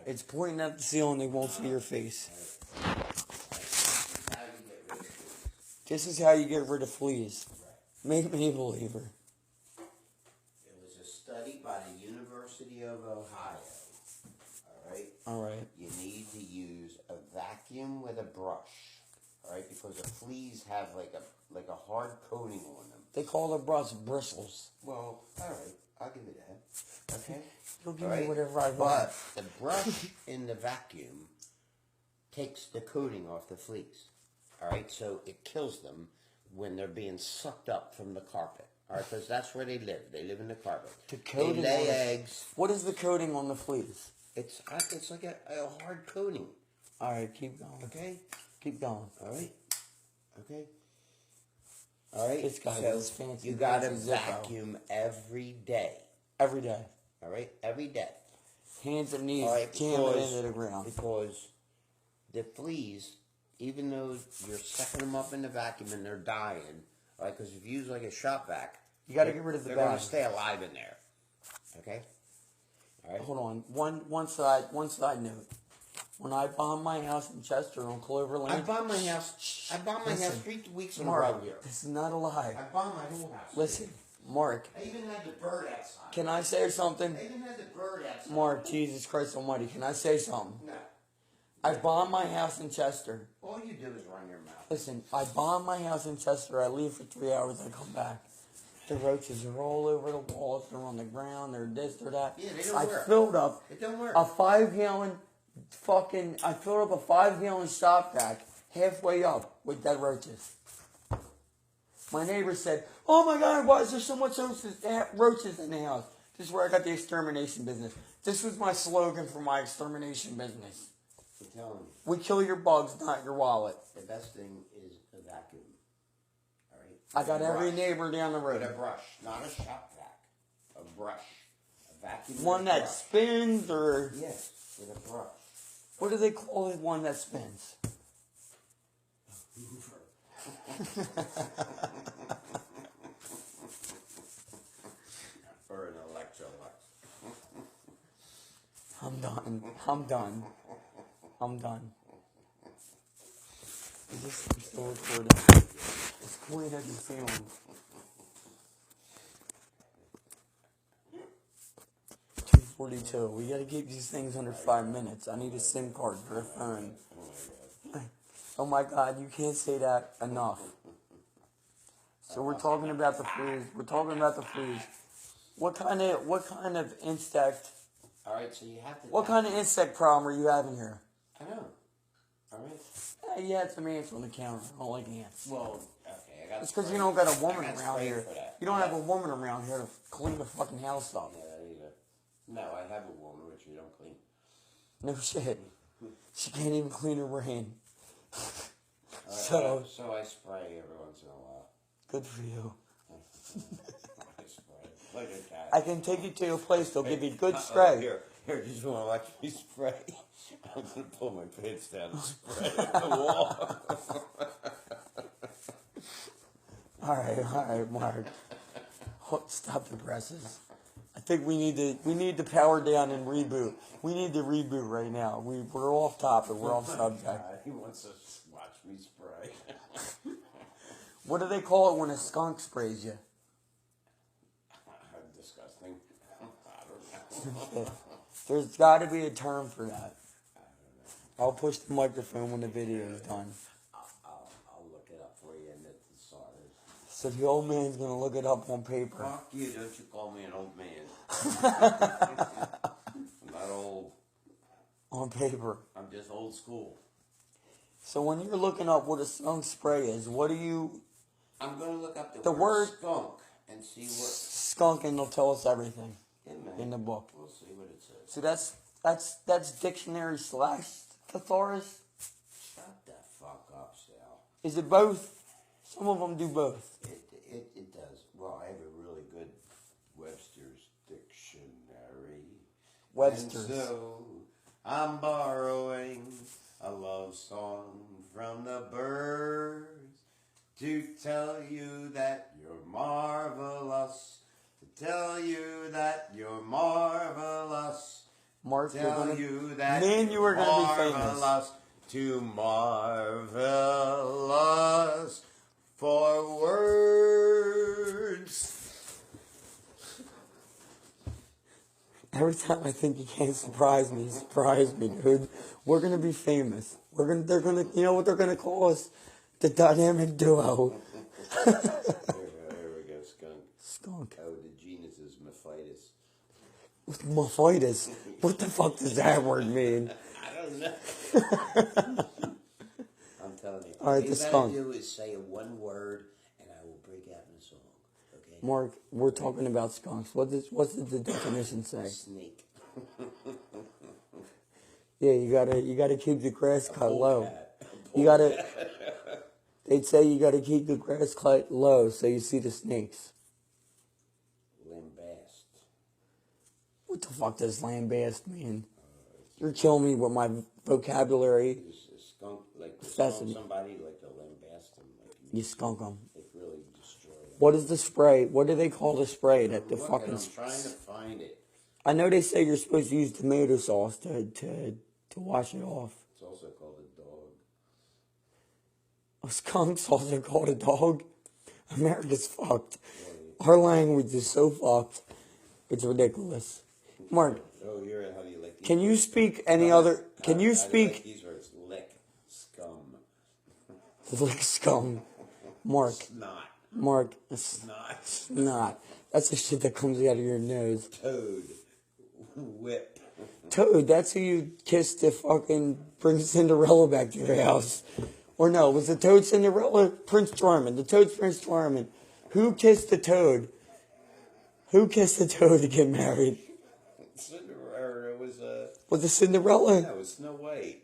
It's pointing at the ceiling. They won't see your face. This is how you get rid of fleas. Make me a believer. It was a study by the University of Ohio. All right. You need to use a vacuum with a brush. All right, because the fleas have like a hard coating on them. They call the brush bristles. Well, all right, I'll give you that. Okay. You'll give me whatever I want. But the brush in the vacuum takes the coating off the fleas. All right, so it kills them when they're being sucked up from the carpet. All right, because that's where they live. They live in the carpet. They lay eggs. What is the coating on the fleas? It's like a hard coating. All right, keep going. Okay? Keep going. All right? Okay? All right? This guy is fancy. You got to vacuum every day. Every day. All right? Every day. Hands and knees jamming into the ground. Because the fleas, even though you're sucking them up in the vacuum and they're dying, all right, because if you use like a shop vac, you got to get rid of the they're bag. going to stay alive in there. Okay? All right. Hold on. One side note. When I bought my house in Chester on Clover Lane, I bought my house 3 weeks in a Mark, row here. this is not a lie. I bought my whole house. Listen, Mark. I even had the bird outside. Can I say something? I even had the bird outside. Mark, Jesus Christ Almighty, can I say something? No. I bought my house in Chester. All you do is run your mouth. Listen, I bought my house in Chester. I leave for 3 hours. I come back. The roaches are all over the walls. They're on the ground. They're this, they're that. Yeah, they don't I work. filled up It don't work. a 5-gallon I filled up a 5-gallon shop vac halfway up with dead roaches. My neighbor said, "Oh my God, why is there so much roaches in the house?" This is where I got the extermination business. This was my slogan for my extermination business. I'm telling you. We kill your bugs, not your wallet. The best thing is a vacuum. All right? I got every neighbor down the road. With a brush, not a shop vac. A brush. A vacuum. One that spins or... Yes, with a brush. What do they call it, one that spins? Hoover. Or an Electrolux. I'm done. Is this still recording? It's quite at the ceiling. $2.42. We gotta keep these things under 5 minutes. I need a SIM card for a phone. Oh my God, you can't say that enough. So we're talking about the fleas. What kind of insect? All right, so you have to. What kind of insect problem are you having here? I know. All right. You had some ants on the counter. I don't like ants. Well, okay, I got. It's because you don't got a woman I got around spray here. for that. You don't have a woman around here to clean the fucking house up. Yeah, that either. No, I have a woman which you don't clean. No shit. She can't even clean her brain. So I spray every once in a while. Good for you. I spray like a cat. I can take you to a place they'll give you good spray. Here, just want to watch me spray. I'm gonna pull my pants down and spray at the wall. All right, Mark. Stop the presses. I think we need to power down and reboot. We need to reboot right now. We're off topic. We're off subject. God, he wants to watch me spray. What do they call it when a skunk sprays you? Disgusting. I don't know. There's got to be a term for that. I'll push the microphone when the video is done. I'll look it up for you and the thesaurus. So the old man's gonna look it up on paper. Fuck you! Don't you call me an old man? I'm not old. On paper. I'm just old school. So when you're looking up what a skunk spray is, what do you... I'm going to look up The word skunk and see what... Skunk, and they'll tell us everything in the book. We'll see what it says. So that's dictionary / thesaurus? Shut the fuck up, Sal. Is it both? Some of them do both. It does. Well, I have a really good Webster's dictionary. Webster's. And so, I'm borrowing a love song from the birds to tell you that you're marvelous. To tell you that you're marvelous. Mark, you're Tell gonna, you that man, you are gonna be famous. marvelous, too marvelous for words. Every time I think you can't surprise me, dude. We're gonna be famous. They're gonna, you know what they're gonna call us? The dynamic duo. There we go, skunk. Skunk. Oh, the genus is Mephitis. Mephitis. What the fuck does that word mean? I don't know. I'm telling you. All right, All the you skunk. gotta do is say one word, and I will break out in a song. Okay? Mark, we're talking about skunks. What's the definition say? Snake. Yeah, you gotta keep the grass cut low. Polecat. You gotta. They'd say you gotta keep the grass cut low so you see the snakes. Lambast. What the fuck does lambast mean? You're killing me with my vocabulary. It's a skunk, like to That's skunk a- somebody, like to lambast them, like You skunk them. like really destroy them. What is the spray? What do they call the spray that the Look, fucking? and I'm trying to find it. I know they say you're supposed to use tomato sauce to wash it off. It's also called a dog. A skunk's also called a dog. America's fucked. Our language is so fucked. It's ridiculous. Mark, Oh, how do you like these? can you words? speak any other? Can you How do like speak? these words? Lick, scum, Like scum. Mark, snot, it's snot, not. That's the shit that comes out of your nose. toad, whip. Toad, that's who you kissed to fucking bring Cinderella back to your house. Or no, was the Toad Cinderella? Prince Charming. The Toad's Prince Charming. Who kissed the Toad? Who kissed the Toad to get married? Cinderella was Was it Cinderella? that was Snow White.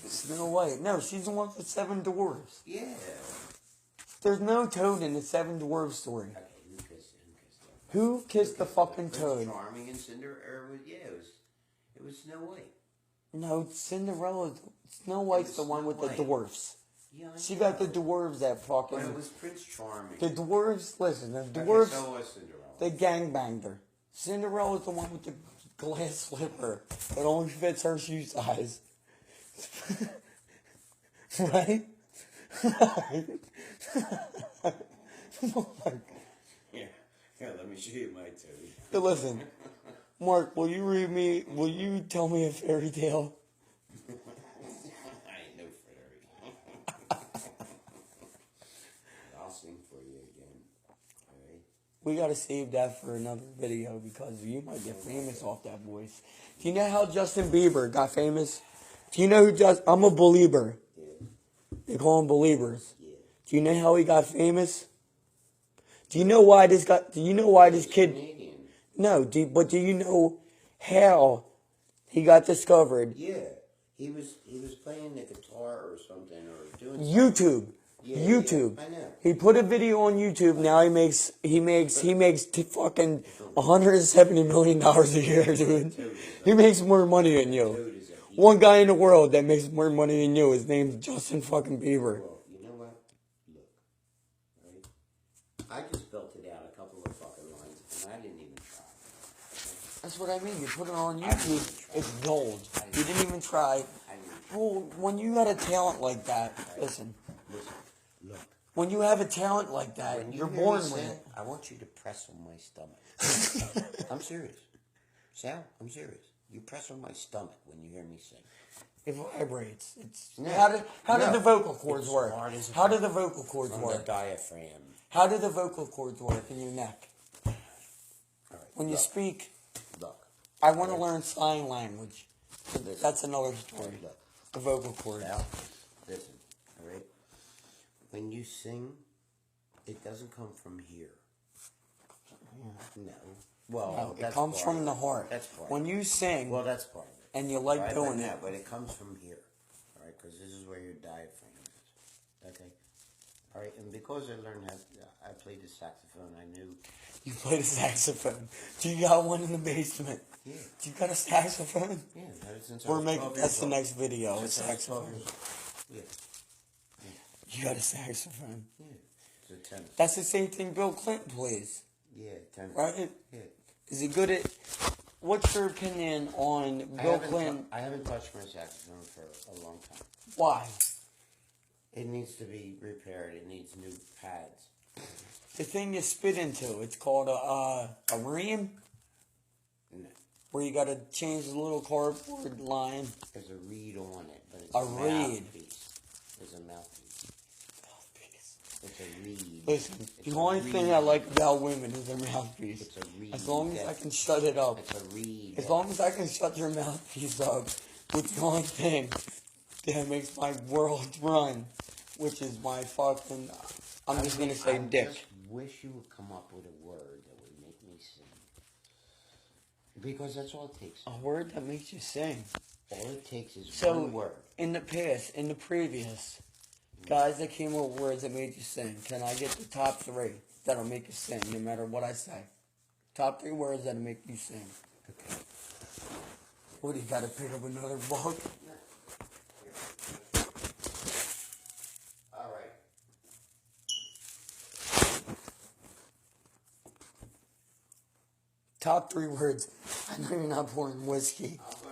Snow White. No, she's the one with the seven dwarves. Yeah. There's no Toad in the Seven Dwarfs story. Okay, who kissed Who kissed the fucking Prince Toad? Charming and Cinderella. It was Snow White. No, Cinderella. Snow White's the one with the White. dwarfs. Yeah, I She got the know. dwarves that But it fucking. was Prince Charming. The dwarves, listen, the Okay, dwarves, so was Cinderella. they gangbanged her. Cinderella's the one with the glass slipper that only fits her shoe size. Right? Mark. Yeah, let me show you my toad. But listen, Mark, will you tell me a fairy tale? I ain't no fairy. I'll sing for you again. Alright? We gotta save that for another video because you might get famous off that voice. Do you know how Justin Bieber got famous? Do you know who I'm a believer. Yeah. They call them believers. Yeah. Do you know how he got famous? Do you know why this kid? Canadian. No, but do you know how he got discovered? Yeah. He was playing the guitar or something or doing YouTube. Yeah, YouTube. yeah, I know. He put a video on YouTube. Now he makes fucking $170 million a year, dude. He makes more money than you. Toad is a One guy in the world that makes more money than you. His name's Justin fucking Bieber. Well, you know what? Look. Right? I just built it out a couple of fucking lines and I didn't even try. That's what I mean. You put it on YouTube, it's gold. You didn't even try. I didn't Well, when you got a talent like that, listen. listen. Look. When you have a talent like that, When you're you hear born me with sing, it. I want you to press on my stomach. I'm serious. Sal, I'm serious. You press on my stomach when you hear me sing. It vibrates. It's No. how do No. the vocal cords It's work? hard as a How do fuck. the vocal cords From the work? diaphragm. How do the vocal cords work in your neck? All right. When you look, speak, Look. I want to learn sign language. Listen. That's another story. Look. The vocal cords. Sal, listen. All right? When you sing, it doesn't come from here. No. Well, No, it that's comes part from of the it. heart. That's part When of it. you sing Well, that's part of it. and you like Right, doing but it, no, but it comes from here. All right, because this is where your diaphragm is. Okay. All right, and because I learned how, I played the saxophone. I knew. you play the saxophone. Do you got one in the basement? Yeah. Do you got a saxophone? Yeah. Since I We're was making 12 that's years the old. next video. A Since I was 12 saxophone. years old. Yeah. You got a saxophone. Yeah. It's a tenor. That's the same thing Bill Clinton plays, Yeah, tenor. right? Yeah. Is he good at? what's your opinion on Bill Clinton? I haven't touched my saxophone for a long time. Why? It needs to be repaired. It needs new pads. The thing you spit into, it's called a ream, No, where you got to change the little cardboard line. there's a reed on it, but it's A a reed. mouthpiece. There's a mouthpiece. It's a reed. Listen, It's the a only thing reed. I like about women is their mouthpiece. It's a reed. As long as I that- can shut it up. It's a reed. As that- long as I can shut their mouthpiece up, it's the only thing that makes my world run, which is my fucking, I'm just gonna say I dick. just wish you would come up with a word that would make me sing. Because that's all it takes. A word that makes you sing. All it takes is So, one word. in the past, in the previous, guys that came up with words that made you sing, can I get the top 3 that'll make you sing, no matter what I say? Top 3 words that'll make you sing. Okay. What, do you gotta pick up another book? All right. Top 3 words. I know you're not pouring whiskey. I'm